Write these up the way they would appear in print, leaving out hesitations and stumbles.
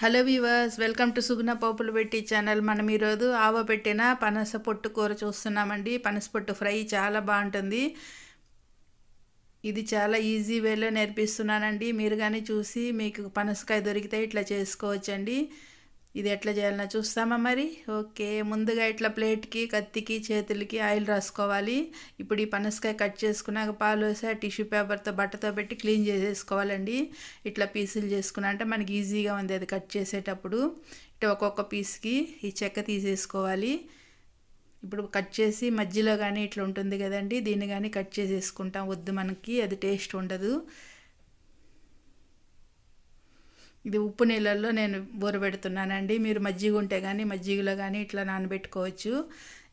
Hello weavers, welcome to సుగుణ పోపులు పెట్టి channel. మనం ఈరోజు పెట్టిన పనస పొట్టు కూర చూస్తున్నామండి. పనస పొట్టు ఫ్రై చాలా బాగుంటుంది. ఇది చాలా ఈజీ వేలో నేర్పిస్తున్నానండి. మీరు కానీ చూసి మీకు పనసకాయ దొరికితే ఇట్లా చేసుకోవచ్చండి. ఇది ఎట్లా చేయాలన్నా చూస్తామా మరి? ఓకే, ముందుగా ఇట్లా ప్లేట్కి, కత్తికి, చేతులకి ఆయిల్ రాసుకోవాలి. ఇప్పుడు ఈ పనసకాయ కట్ చేసుకున్నాక పాలు వేసి టిష్యూ పేపర్తో బట్టతో పెట్టి క్లీన్ చేసేసుకోవాలండి. ఇట్లా పీసులు చేసుకున్నా అంటే మనకి ఈజీగా ఉంది అది కట్ చేసేటప్పుడు. ఇట్లా ఒక్కొక్క పీస్కి ఈ చెక్క తీసేసుకోవాలి. ఇప్పుడు కట్ చేసి మధ్యలో కానీ ఇట్లా ఉంటుంది కదండి, దీన్ని కానీ కట్ చేసేసుకుంటాం. వద్దు, మనకి అది టేస్ట్ ఉండదు. ఇది ఉప్పు నీళ్ళల్లో నేను ఊరబెడుతున్నానండి. మీరు మజ్జిగ ఉంటే కానీ మజ్జిగలో కానీ ఇట్లా నానబెట్టుకోవచ్చు.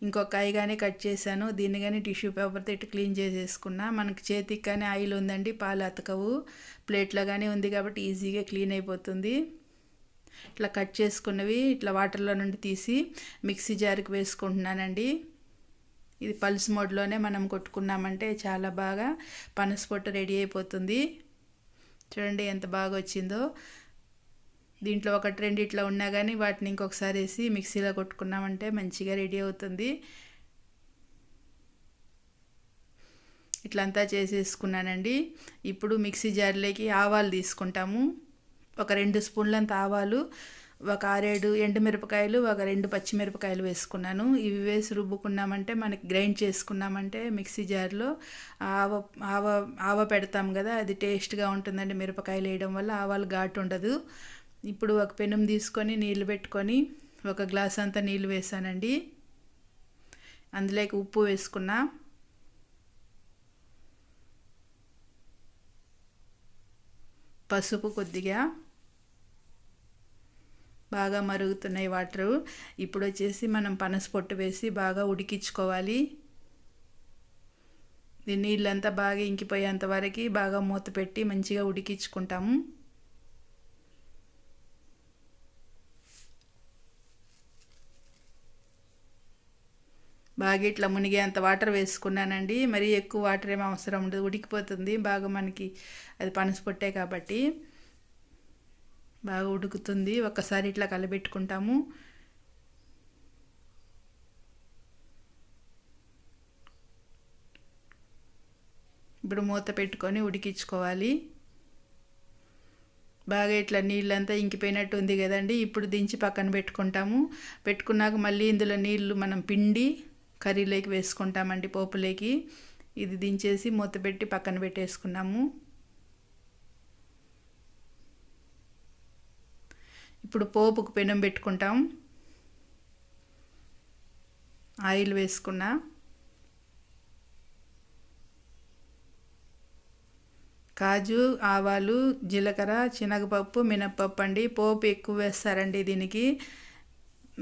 ఇంకొక కాయ కానీ కట్ చేశాను. దీన్ని కానీ టిష్యూ పేపర్తో ఇట్లా క్లీన్ చేసేసుకున్నా. మనకి చేతికి కానీ ఆయిల్ ఉందండి, పాలు అతకవు. ప్లేట్లో కానీ ఉంది కాబట్టి ఈజీగా క్లీన్ అయిపోతుంది. ఇట్లా కట్ చేసుకున్నవి ఇట్లా వాటర్లో నుండి తీసి మిక్సీ జార్కి వేసుకుంటున్నానండి. ఇది పల్స్ మోడ్లోనే మనం కొట్టుకున్నామంటే చాలా బాగా పనస పొట్టు రెడీ అయిపోతుంది. చూడండి ఎంత బాగా వచ్చిందో. దీంట్లో ఒకటి రెండు ఇట్లా ఉన్నా కానీ వాటిని ఇంకొకసారి వేసి మిక్సీలో కొట్టుకున్నామంటే మంచిగా రెడీ అవుతుంది. ఇట్లంతా చేసేసుకున్నానండి. ఇప్పుడు మిక్సీ జార్లోకి ఆవాలు తీసుకుంటాము. ఒక 2 స్పూన్లంత ఆవాలు, ఒక 6-7 ఎండుమిరపకాయలు, ఒక 2 పచ్చిమిరపకాయలు వేసుకున్నాను. ఇవి వేసి రుబ్బుకున్నామంటే మనకి గ్రైండ్ చేసుకున్నామంటే మిక్సీ జార్లో ఆవ పెడతాం కదా, అది టేస్ట్గా ఉంటుందండి. మిరపకాయలు వేయడం వల్ల ఆవాలు ఘాటు ఉండదు. ఇప్పుడు ఒక పెనం తీసుకొని నీళ్ళు పెట్టుకొని ఒక గ్లాస్ అంతా నీళ్ళు వేసానండి. అందులోకి ఉప్పు వేసుకున్నా, పసుపు కొద్దిగా. బాగా మరుగుతున్నాయి వాటరు. ఇప్పుడు వచ్చేసి మనం పనస పొట్టు వేసి బాగా ఉడికించుకోవాలి. ఈ నీళ్ళంతా బాగా ఇంకిపోయేంత వరకు బాగా మూత పెట్టి మంచిగా ఉడికించుకుంటాము. బాగా ఇట్లా మునిగేంత వాటర్ వేసుకున్నానండి. మరీ ఎక్కువ వాటర్ ఏమీ అవసరం ఉండదు, ఉడికిపోతుంది బాగా. మనకి అది పనస పొట్టే కాబట్టి బాగా ఉడుకుతుంది. ఒక్కసారి ఇట్లా కలబెట్టుకుంటాము. ఇప్పుడు మూత పెట్టుకొని ఉడికించుకోవాలి. బాగా ఇట్లా నీళ్ళంతా ఇంకిపోయినట్టు ఉంది కదండి. ఇప్పుడు దించి పక్కన పెట్టుకుంటాము. పెట్టుకున్నాక మళ్ళీ ఇందులో నీళ్ళు మనం పిండి కర్రీలోకి వేసుకుంటామండి, పోపులోకి. ఇది దించేసి మూత పెట్టి పక్కన పెట్టేసుకున్నాము. ఇప్పుడు పోపుకు పెనం పెట్టుకుంటాం. ఆయిల్ వేసుకున్నా. కాజు, ఆవాలు, జీలకర్ర, శనగపప్పు, మినప్పప్పు అండి. పోపు ఎక్కువ వేస్తారండి దీనికి.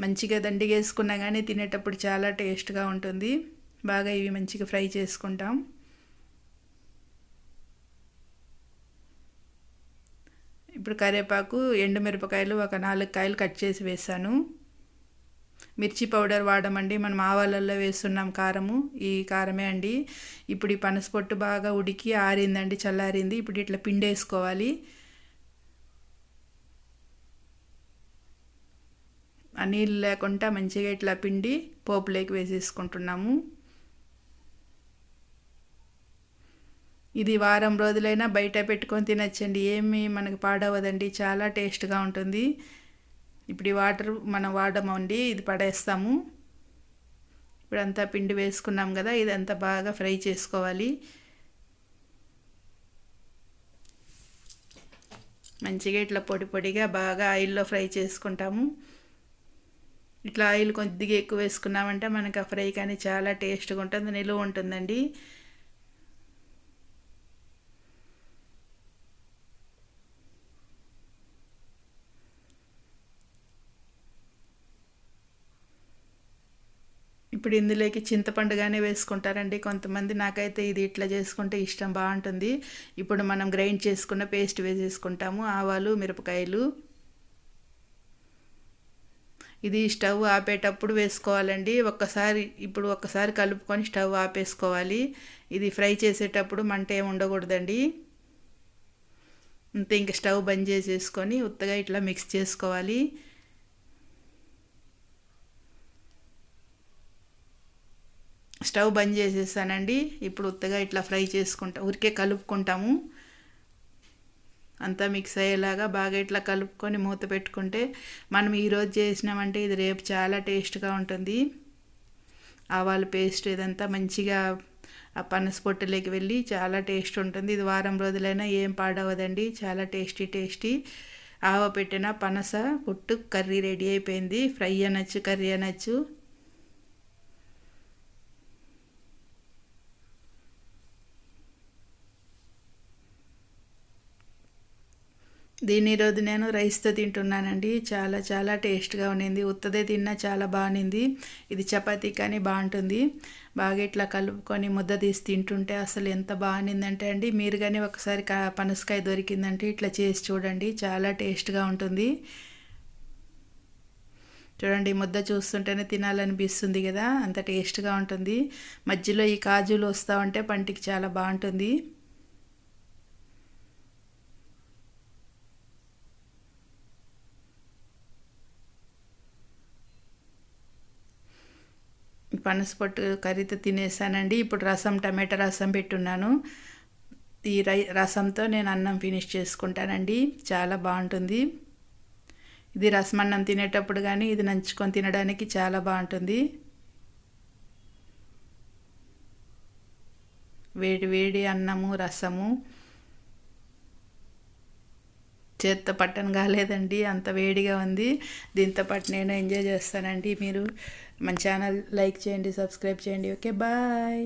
మంచిగా దండిగా వేసుకున్నా కానీ తినేటప్పుడు చాలా టేస్ట్గా ఉంటుంది. బాగా ఇవి మంచిగా ఫ్రై చేసుకుంటాం. ఇప్పుడు కరివేపాకు, ఎండుమిరపకాయలు ఒక 4 కాయలు కట్ చేసి వేసాను. మిర్చి పౌడర్ వాడమండి, మనం ఆవాలల్లో వేస్తున్నాం కారము, ఈ కారమే అండి. ఇప్పుడు ఈ పనసపొట్టు బాగా ఉడికి ఆరిందండి, చల్లారింది. ఇప్పుడు ఇట్లా పిండేసుకోవాలి. ఆ నీళ్ళు లేకుండా మంచిగా ఇట్లా పిండి పోపులోకి వేసేసుకుంటున్నాము. ఇది వారం రోజులైనా బయట పెట్టుకొని తినచ్చండి, ఏమీ మనకు పాడవదండి, చాలా టేస్ట్గా ఉంటుంది. ఇప్పుడు ఈ వాటర్ మనం వాడమండి, ఇది పడేస్తాము. ఇప్పుడు అంతా పిండి వేసుకున్నాం కదా, ఇదంతా బాగా ఫ్రై చేసుకోవాలి. మంచిగా ఇట్లా పొడి పొడిగా బాగా ఆయిల్లో ఫ్రై చేసుకుంటాము. ఇట్లా ఆయిల్ కొద్దిగా ఎక్కువ వేసుకున్నామంటే మనకు ఆ ఫ్రై కానీ చాలా టేస్ట్గా ఉంటుంది, నిలువ ఉంటుందండి. ఇప్పుడు ఇందులోకి చింతపండు కానీ వేసుకుంటారండి కొంతమంది. నాకైతే ఇది ఇట్లా చేసుకుంటే ఇష్టం, బాగుంటుంది. ఇప్పుడు మనం గ్రైండ్ చేసుకున్న పేస్ట్ వేసేసుకుంటాము. ఆవాలు, మిరపకాయలు. ఇది స్టవ్ ఆపేటప్పుడు వేసుకోవాలండి. ఒక్కసారి కలుపుకొని స్టవ్ ఆపేసుకోవాలి. ఇది ఫ్రై చేసేటప్పుడు మంట ఏమి ఉండకూడదండి. అంతే, ఇంక స్టవ్ బంద్ చేసేసుకొని ఉత్తగా ఇట్లా మిక్స్ చేసుకోవాలి. స్టవ్ బంద్ చేసేసానండి. ఇప్పుడు ఉత్తగా ఇట్లా ఫ్రై చేసుకుంటా, ఊరికే కలుపుకుంటాము. అంతా మిక్స్ అయ్యేలాగా బాగా ఇట్లా కలుపుకొని మూత పెట్టుకుంటే మనం ఈరోజు చేసినామంటే ఇది రేపు చాలా టేస్ట్గా ఉంటుంది. ఆవాల పేస్ట్ ఇదంతా మంచిగా ఆ పనస పొట్టులోకి వెళ్ళి చాలా టేస్ట్ ఉంటుంది. ఇది వారం రోజులైనా ఏం పాడవదండి, చాలా టేస్టీ. ఆవ పెట్టిన పనస పొట్టు కర్రీ రెడీ అయిపోయింది. ఫ్రై అనొచ్చు, కర్రీ అనొచ్చు. దీన్ని ఈరోజు నేను రైస్తో తింటున్నానండి. చాలా టేస్ట్గా ఉండింది. ఉత్తదే తిన్నా చాలా బాగుంది. ఇది చపాతీ కానీ బాగుంటుంది. బాగా ఇట్లా కలుపుకొని ముద్ద తీసి తింటుంటే అసలు ఎంత బాగుండిందంటే అండి, మీరు కానీ ఒకసారి పనసకాయ దొరికిందంటే ఇట్లా చేసి చూడండి, చాలా టేస్ట్గా ఉంటుంది. చూడండి, ముద్ద చూస్తుంటేనే తినాలనిపిస్తుంది కదా, అంత టేస్ట్గా ఉంటుంది. మధ్యలో ఈ కాజులు వస్తూ ఉంటే పంటికి చాలా బాగుంటుంది. పనసపొట్టు కర్రీతో తినేసానండి. ఇప్పుడు రసం, టమాటా రసం పెట్టున్నాను. ఈ రసంతో నేను అన్నం ఫినిష్ చేసుకుంటానండి. చాలా బాగుంటుంది. ఇది రసం అన్నం తినేటప్పుడు కానీ ఇది నంచుకొని తినడానికి చాలా బాగుంటుంది. వేడి అన్నము, రసము చేత్తో పట్టను కాలేదండి, అంత వేడిగా ఉంది. దీంతో పాటు నేను ఎంజాయ్ చేస్తానండి. మీరు మన ఛానల్ లైక్ చేయండి, సబ్స్క్రైబ్ చేయండి. Okay, bye.